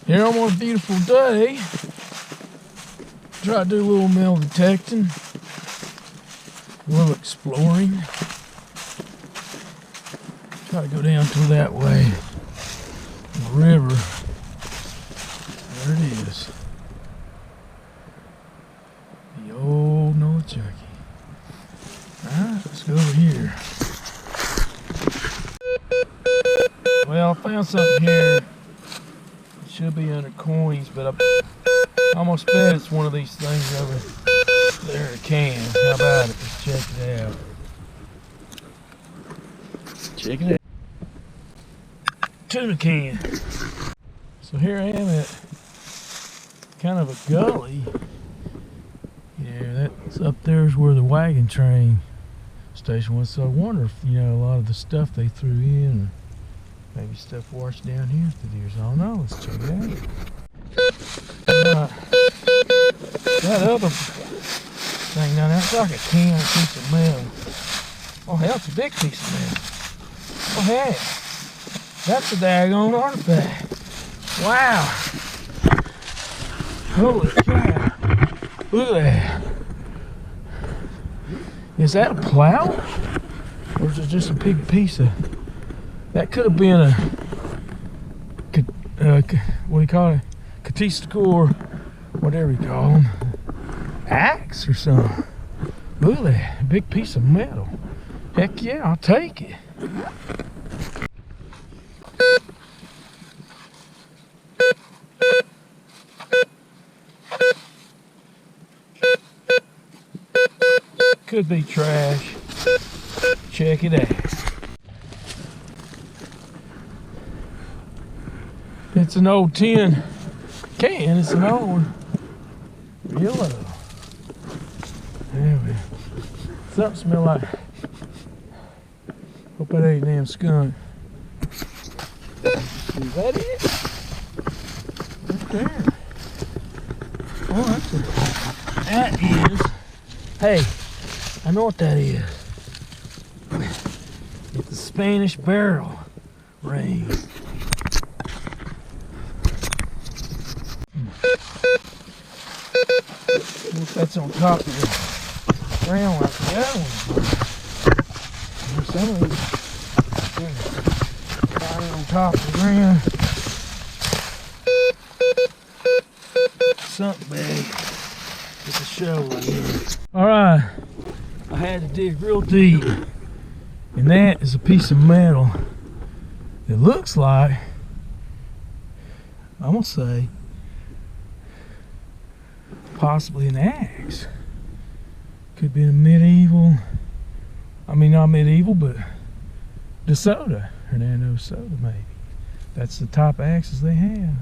Here on a beautiful day, try to do a little metal detecting, a little exploring. Try to go down to that way, the river. There it is. The old North Junkie. Alright, let's go over here. Well, I found something here. It should be under coins, but I almost bet it's one of these things over there in a can. How about it? Let's check it out. Check it out. Tuna can. So here I am at kind of a gully. Yeah, that's up there is where the wagon train station was. So I wonder if, you know, a lot of the stuff they threw in, maybe stuff washed down here through the years. I don't know. Let's check it out. That other thing down there, it's like a can, a piece of metal. Oh hell, it's a big piece of metal. Oh hey, that's a daggone artifact. Wow. Holy cow. Look at that. Is that a plow? Or is it just a big piece of... That could have been a... what do you call it? Catisticor, whatever you call them. Axe or something. Look at that. A big piece of metal. Heck yeah, I'll take it. Could be trash. Check it out. It's an old tin can. It's an old one. Yellow. There we go. Something smell like. Hope that ain't a damn skunk. Is that it? Right there. Oh, that's it. That is. Hey. I know what that is. It's a Spanish barrel ring. If that's on top of the ground like the other one. Some of these are on top of the ground. Something big. It's a shovel here. Alright. I had to dig real deep, and that is a piece of metal. It looks like, I'm gonna say, possibly an axe. Could be a medieval, I mean not medieval, but De Soto, Hernando de Soto maybe. That's the top axes they have.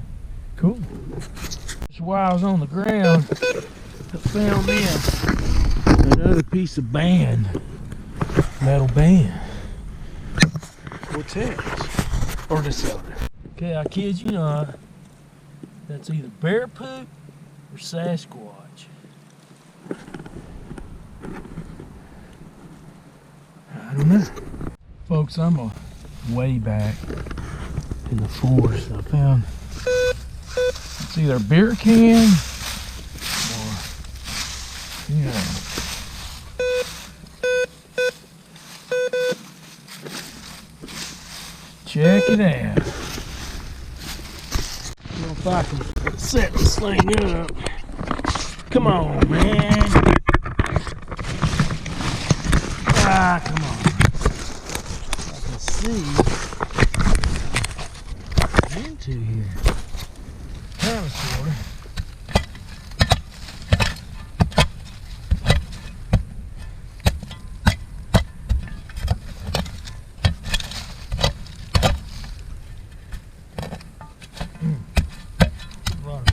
Cool. That's why I was on the ground, I found this. Another piece of band, metal band, Cortex, or De Soto. Okay, I kid you not, that's either bear poop or Sasquatch. I don't know. Folks, I'm way back in the forest. I found, it's either a beer can or, you know, check it out. If I can set this thing up. Come on, man. Ah, come on. I can see into here. Kind of, sort of.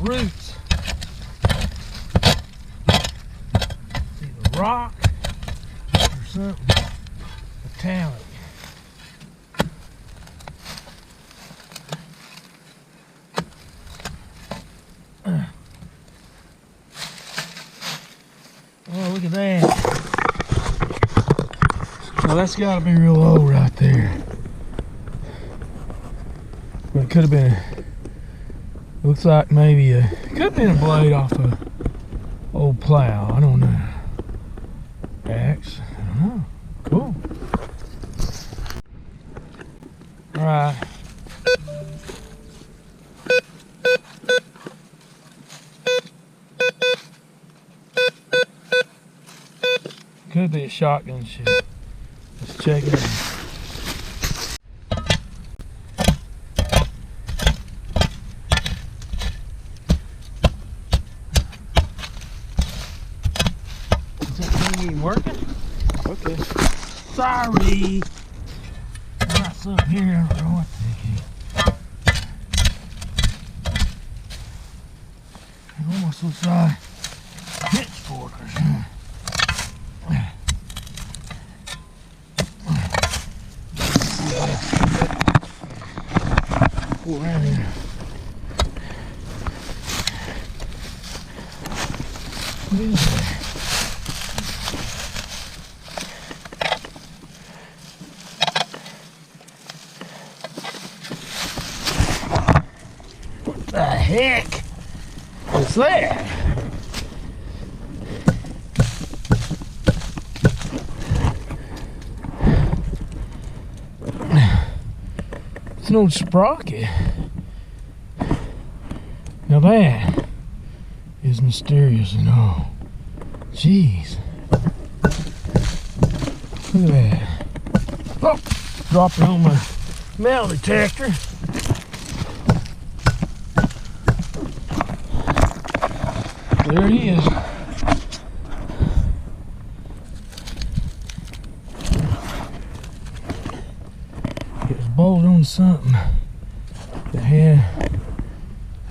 Roots. It's either rock or something metallic. Oh, look at that. Well, that's got to be real old right there. But it could have been, Looks like maybe could have been a blade off a old plow. I don't know. Axe. I don't know. Cool. All right. Could be a shotgun shell. Let's check it out. Working? Okay. Sorry. I got something here. I don't know what the heck it almost looks like a pitchfork or something. Pull around here. What is that? The heck is that? It's an old sprocket. Now that is mysterious and all. Jeez. Look at that. Oh, dropped it on my metal detector. There he is. It was bolted on something that had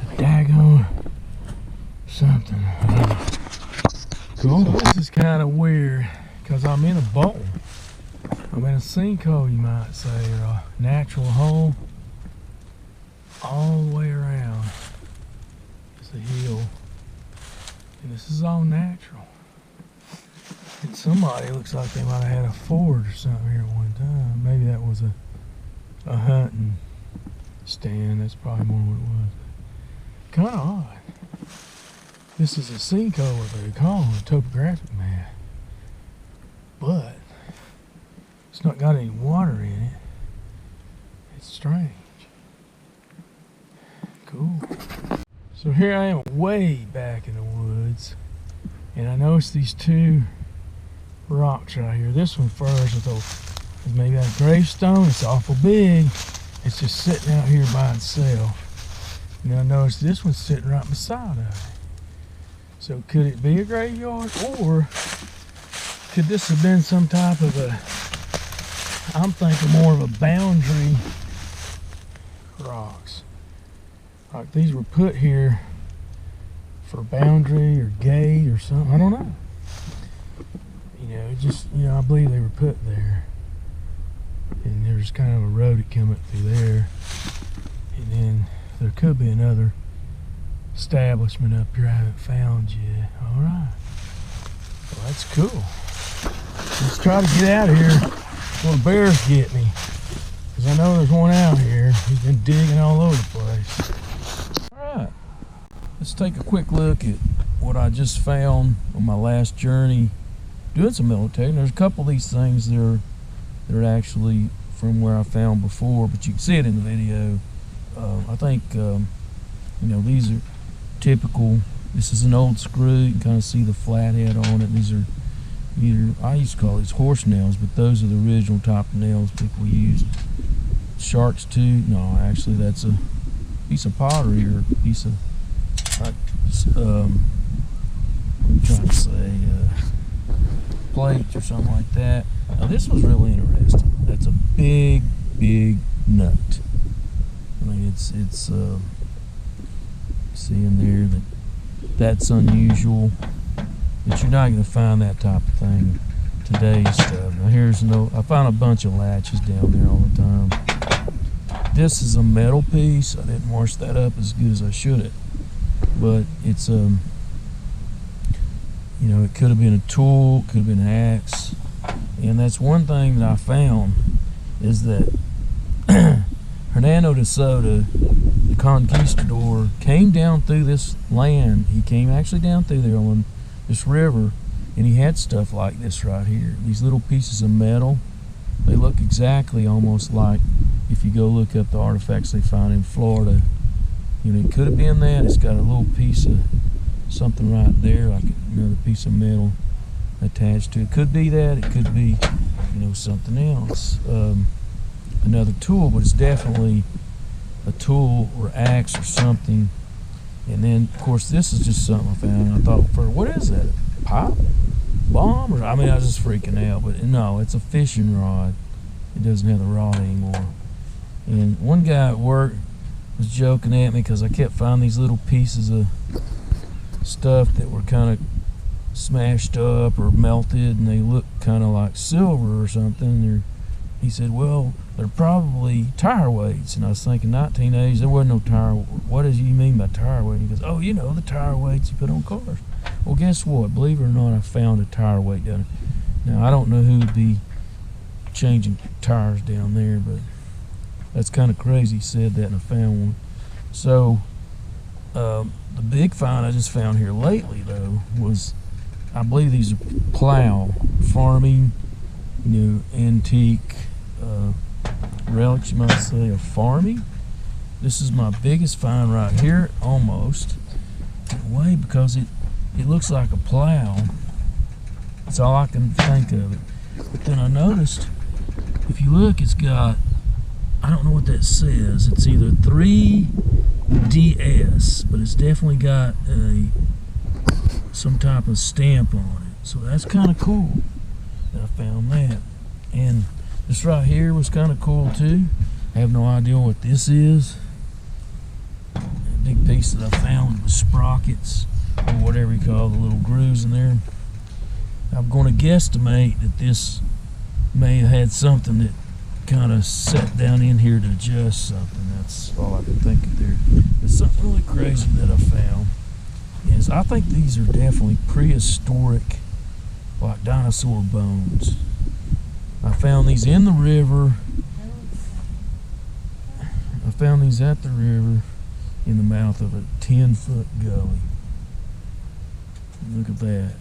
a daggone something. Cool. So this is kind of weird because I'm in a bowl. I'm in a sinkhole, you might say, or a natural hole all the way around. It's a hill. And this is all natural. And somebody looks like they might have had a ford or something here at one time. Maybe that was a hunting stand. That's probably more what it was. Kind of odd. This is a sinkhole, what they call it, a topographic map. But it's not got any water in it. It's strange. Cool. So here I am way back in the woods, and I noticed these two rocks right here. This one first, I thought maybe a gravestone. It's awful big. It's just sitting out here by itself. And then I noticed this one's sitting right beside of it. So could it be a graveyard, or could this have been some type of a, I'm thinking more of a boundary rocks. Like these were put here for boundary or gate or something. I don't know. I believe they were put there. And there's kind of a road that came up through there. And then there could be another establishment up here I haven't found yet. Alright. Well, that's cool. Let's try to get out of here before the bears get me. Because I know there's one out here. He's been digging all over the place. Alright. Let's take a quick look at what I just found on my last journey doing some military. And there's a couple of these things that are actually from where I found before, but you can see it in the video. I think these are typical. This is an old screw. You can kind of see the flathead on it. These are either, I used to call these horse nails, but those are the original type of nails people used. Shark's tooth. No, actually that's a piece of pottery or a piece of what I'm trying to say, plates or something like that. Now this was really interesting. That's a big nut. I mean, it's seeing there that's unusual, but you're not going to find that type of thing today's stuff. Now I found a bunch of latches down there all the time. This is a metal piece. I didn't wash that up as good as I should have, but it's it could have been a tool, could have been an axe. And that's one thing that I found is that Hernando de Soto, the conquistador came down through this land. He came actually down through there on this river, and he had stuff like this right here. These little pieces of metal. They look exactly almost like, if you go look up the artifacts they find in Florida, you know, it could have been that. It's got a little piece of something right there, like another piece of metal attached to it. Could be that. It could be, you know, something else. Another tool, but it's definitely a tool or axe or something. And then, of course, this is just something I found. I thought, what is that? A pipe? Bomb? Or, I mean, I was just freaking out. But no, it's a fishing rod. It doesn't have the rod anymore. And one guy at work was joking at me because I kept finding these little pieces of stuff that were kind of smashed up or melted, and they look kind of like silver or something. He said, well, they're probably tire weights. And I was thinking, 1980s, there wasn't no tire. What does you mean by tire weight? He goes, oh, you know, the tire weights you put on cars. Well, guess what? Believe it or not, I found a tire weight down there. Now, I don't know who would be changing tires down there, but that's kind of crazy. He said that, and I found one. So, the big find I just found here lately, though, was, I believe these are plow farming, you know, antique relics, you might say, of farming. This is my biggest find right here, almost, in a way, because it looks like a plow. That's all I can think of it. But then I noticed, if you look, it's got, I don't know what that says. It's either 3DS, but it's definitely got some type of stamp on it. So that's kind of cool that I found that. And this right here was kind of cool too. I have no idea what this is. A big piece that I found with sprockets, or whatever you call the little grooves in there. I'm going to guesstimate that this may have had something that kind of set down in here to adjust something. That's all I can think of there. But something really crazy that I found is, I think these are definitely prehistoric, like dinosaur bones. I found these in the river. I found these at the river in the mouth of a 10-foot gully. Look at that.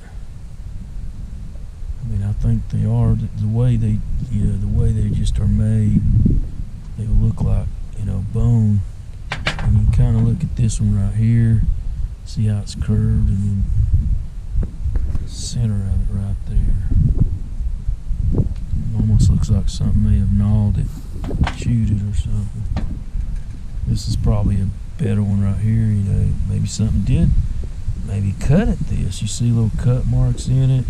I mean, I think they are, the way they just are made, they look like, you know, bone. And you kind of look at this one right here, see how it's curved, and then the center of it right there. It almost looks like something may have gnawed it, chewed it or something. This is probably a better one right here, you know, maybe something did maybe cut at this. You see little cut marks in it,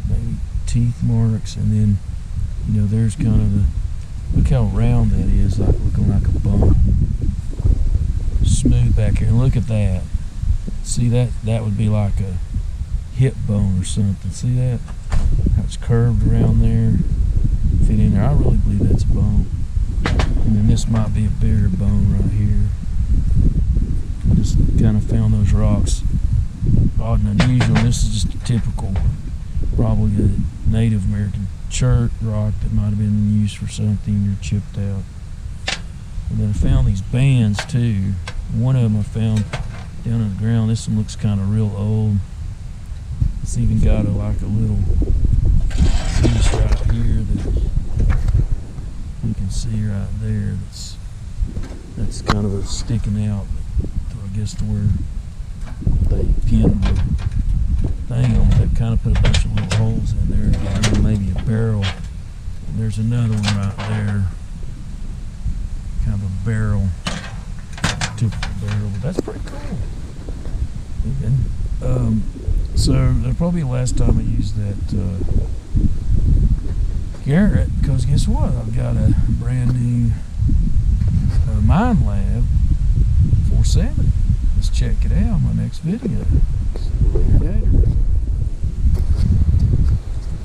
maybe teeth marks, and then, you know, there's kind of the, look how round that is, like looking like a bump. Smooth back here, and look at that. See that? That would be like a hip bone or something. See that? How it's curved around there, fit in there. I really believe that's a bone. And then this might be a bigger bone right here. I just kind of found those rocks odd and unusual. This is just a typical, probably a Native American chert rock that might have been used for something or chipped out. And then I found these bands too. One of them I found down on the ground. This one looks kind of real old. It's even got like a little piece right here that you can see right there. That's kind of a sticking out. I guess to where they pinned the thing on. They kind of put a bunch of little holes in there, and then maybe a barrel. And there's another one right there, kind of a barrel, typical barrel. But that's pretty cool. And, so that'll probably be the last time I use that Garrett, because guess what? I've got a brand new Mine Lab 470. Let's check it out in my next video. See you later.